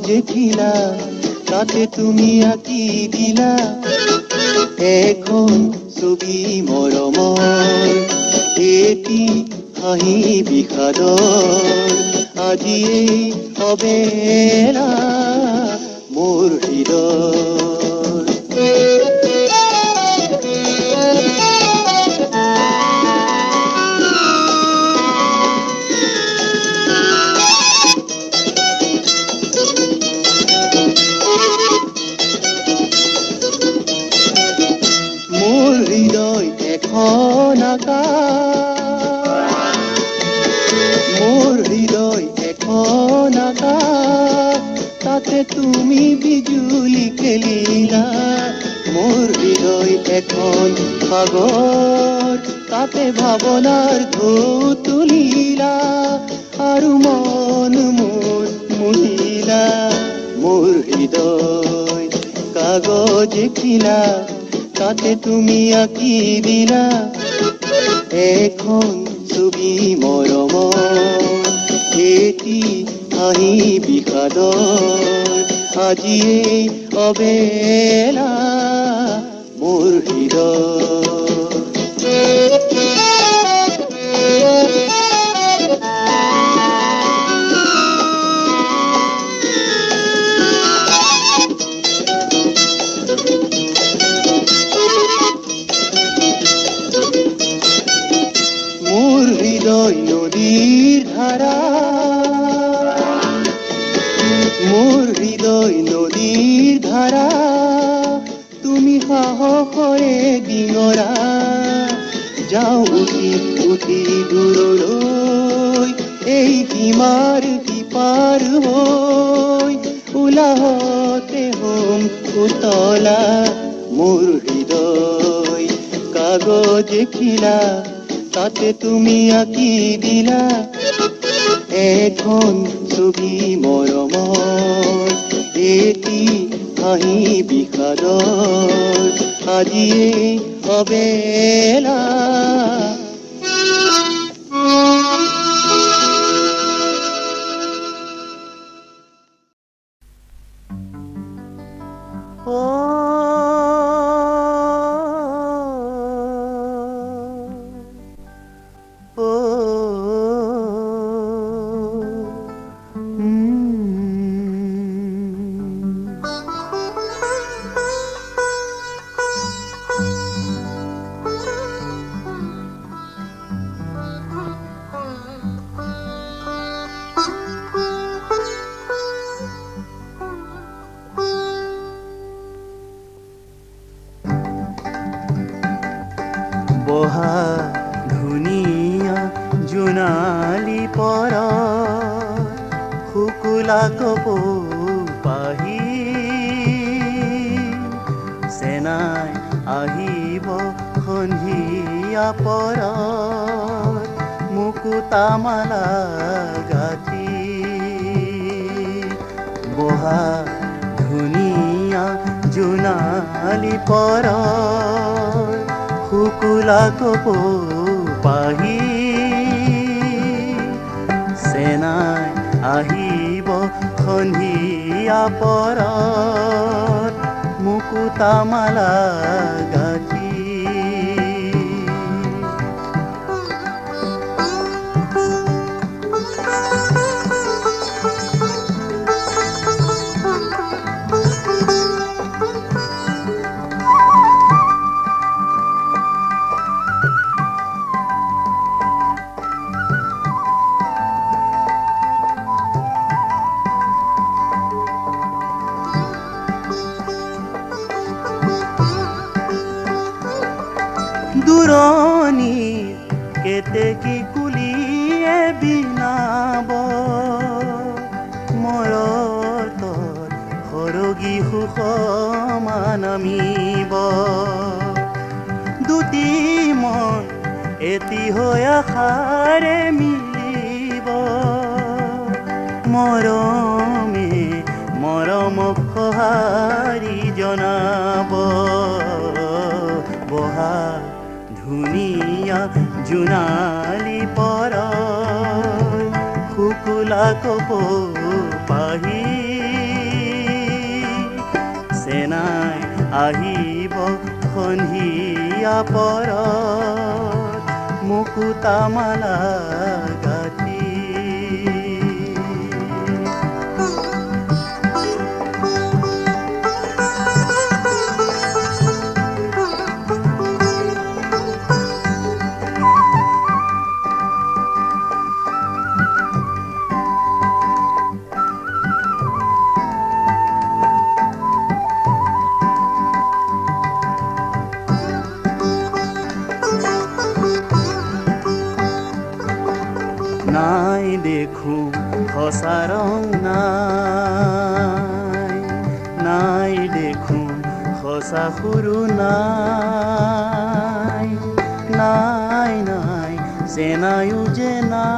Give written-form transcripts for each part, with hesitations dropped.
যে খিলা তাতে তুমি আঁকি দিলা এখন ছবি মৰমৰ এটি হাঁহি বিষাদৰ আজিয়ে অবেলা মোৰ হৃদয় তুমি বিজুলি খেলিলা মোৰ হৃদয় এখন সাগৰ তাতে ভাৱনাৰ ঢৌ তুলিলা আৰু মন মোৰ মুহিলা মোৰ হৃদয় কাগজ খিলা তাতে তুমি আঁকি দিলা এখন ছবি মৰমৰ এটি হাঁহি বিষাদৰ আজিয়ে অবেলা মোৰ হৃদয় মোৰ হৃদয় নদীৰ ধাৰা মোৰ হৃদয় নদীৰ ধাৰা তুমি সাহসৰে ডিঙৰা যাওঁ উঠি উঠি দূৰলৈ এই সীমাৰ সিপাৰ হৈ উলাহতে হ'ম উতলা মোৰ হৃদয় কাগজে খিলা তাতে তুমি আঁকি দিলা এখন ছবি মৰমৰ এটি হাঁহি বিষাদৰ আজিয়েই অবেলা বহা ধুনীয়া জোনালী পৰত শুকুলা কপৌপাহি চেনাই আহিব সন্ধিয়া পৰত মুকুতা মালা গাঁঠি বহা ধুনীয়া জোনালী পৰত শুকুলা কপৌপাহি চেনাই আহিব সন্ধিয়া পৰত মুকুতা মালা গাঁঠি দূৰণিৰ কেতেকী কুলিয়ে বিনাব মৰতৰ সৰগী সুষমা নামিব দুটি মন এটি হৈ আশাৰে মিলিব মৰমে মৰমক সঁহাৰি জনাব বহা ধুনীয়া জোনালী পৰত শুকুলা কপৌপাহি চেনাই আহিব সন্ধিয়া পৰত মুকুতা মালা গাঁঠি নাই দেখোঁ সঁচা ৰং নাই নাই দেখোঁ সঁচা সুৰো নাই নাই নাই চেনায়ো যে নাই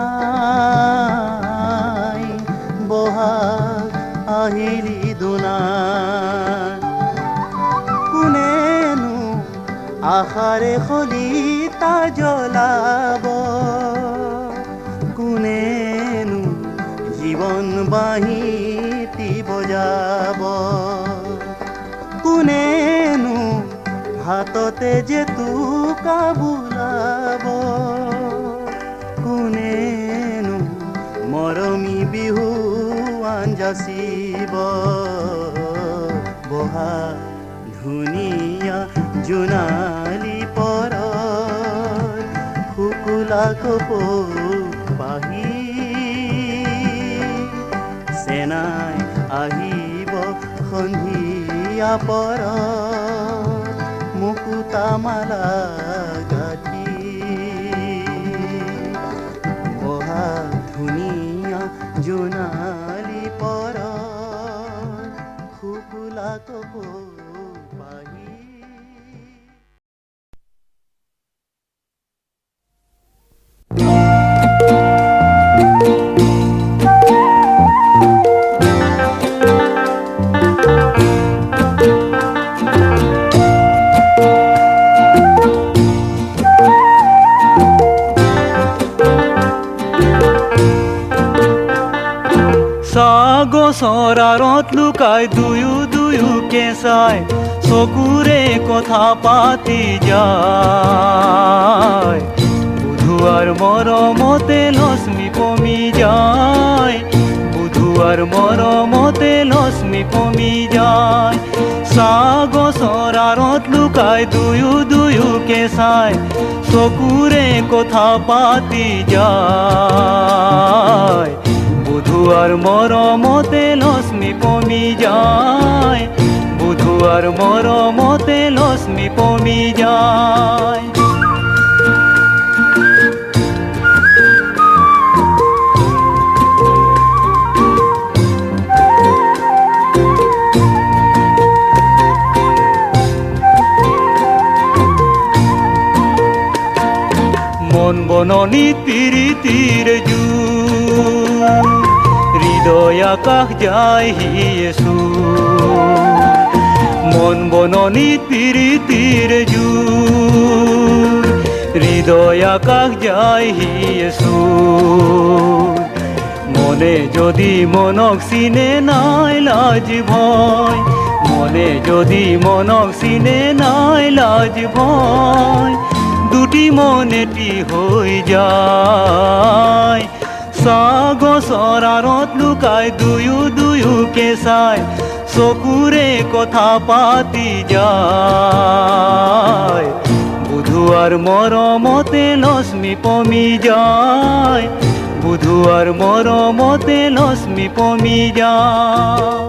বহাগ আহিলি দুনাই কোনেনো আশাৰে শলিতা জ্বলাব কোনেনো জীৱন বাঁহীটি বজাব কোনেনো হাততে যে জেতুকা বোলাব কোনেনো মৰমী বিহুৱান যাচিব বহা ধুনীয়া জোনালী পৰত শুকুলা কপৌপাহি চেনাই আহিব সন্ধিয়া পৰত মুকুতা মালা গাঁঠি বহা ধুনীয়া জোনালী পৰত শুকুলা কপৌপাহি লুকাই দুয়োকে চাই চকুৰে কথা পাতি যায়। বুধুৱাৰ মৰমতে লক্ষ্মী পমি যায়, বুধুৱাৰ মৰমতে লক্ষ্মী পমি যায়। চাহ গছৰ আঁৰত লুকাই দুয়োকে চাই চকুৰে কথা পাতি যায়। বুধুৱাৰ মৰমতে লক্ষ্মী পমি যায়, বুধুৱাৰ মৰমতে লক্ষ্মী পমি যায়। মন বননিত প্ৰীতিৰ জোৰ, হৃদয় আকাশ যায় হিয়েছু। মন বননিত প্ৰীতিৰ জোৰ, হৃদয় আকাশ যায় হিয়েছু। মনে যদি মনক চিনে নাই লাজ ভয়, মনে যদি মনক চিনে নাই লাজ ভয়। দুটি মন এটি হৈ যায়, চাহ গছৰ আঁৰত লুকাই দুয়োকে চাই চকুৰে কথা পাতি যায়। বুধুৱাৰ মৰমতে লক্ষ্মী পমি যায়, বুধুৱাৰ মৰমতে লক্ষ্মী পমি যায়।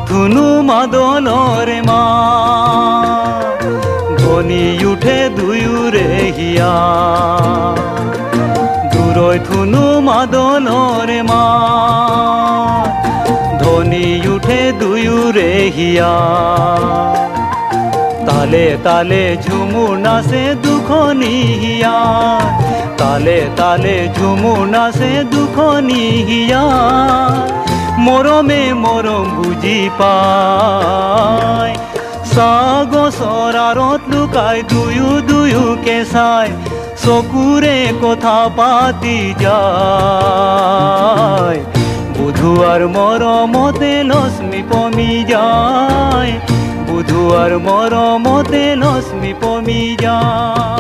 ধুনু মাদলৰে মা ধনী উঠে দুয়োৰে হিয়া। দূৰৈ ধুনু মাদলৰে মা ধনী উঠে দুয়োৰে হিয়া। তালে তালে ঝুমুৰ নাচে দুখনি হিয়া, তালে তালে ঝুমুৰ নাচে দুখনি হিয়া। মৰমে মৰম বুজি পায়, চাহ গছৰ আঁৰত লুকাই দুয়োকে চাই চকুৰে কথা পাতি যায়। বুধুৱাৰ মৰমতে লক্ষ্মী পমি যায়, বুধুৱাৰ মৰমতে লক্ষ্মী পমি যায়।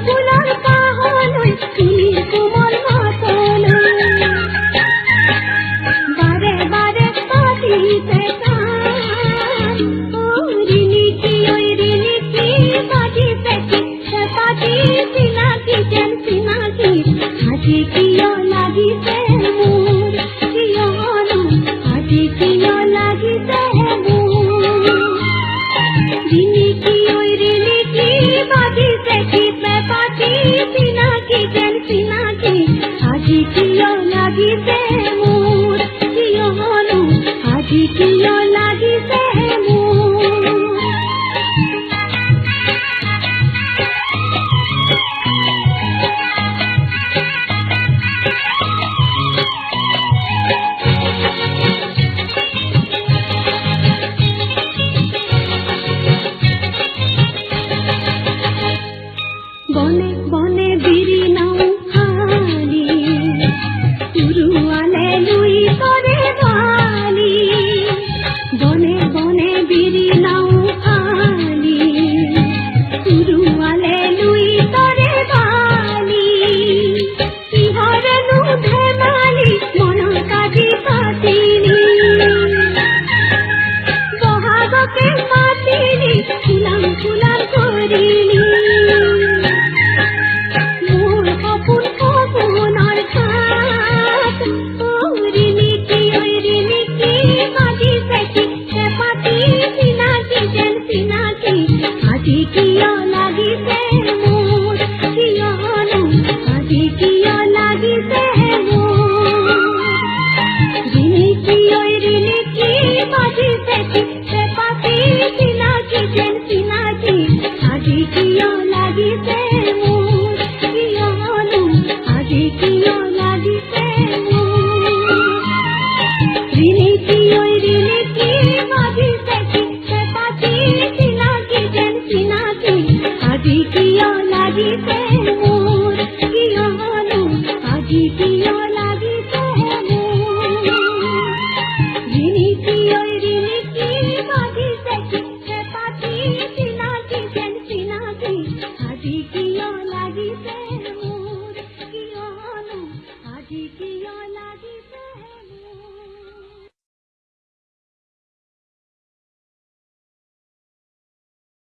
ফুলৰ পাহ আজি কিয় লাগিছে মোৰ কিয়নো আজি কিয় লাগিছে মোৰ ৰিণিকি ঐ ৰিণিকি বাজিছে কি পেপাতি চিনাকি যেন চিনাকি আজি কিয় লাগিছে মোৰ কিয়নো আজি কিয় লাগিছে মোৰ বনে বনে বিৰি নাও খালি উৰুৱালে লুই কৰে বালি বনে বনে বিৰি নাও খালি উৰুৱালে লুই কৰে বালি কিহৰেনো ধেমালি মনৰ কাজি পাতিলি বহাগকে মাতিলি ফুলাম ফুলাম কৰিলি আজি কিয় লাগিছে মোৰ কিয়নো আজি কিয় লাগিছে মোৰ ৰিণিকি ঐ ৰিণিকি বাজিছে চিঠে পাতি চিনাকি যেন চিনাকি আজি কিয় লাগিছে মোৰ কিয়নো আজি কিয় লাগিছে মোৰ ৰিণিকি ঐ ৰিণিকি বাজিছে চিঠে পাতি চিনাকি যেন চিনাকি আজি কিয় লাগিছে মোৰ কিয়নো আজি কিয় লাগিছে মোৰ ৰিণিকি ঐ ৰিণিকি বাজিছে চিঠে পাতি চিনাকি যেন চিনাকি আজি কিয় লাগিছে মোৰ কিয়নো আজি কিয় লাগিছে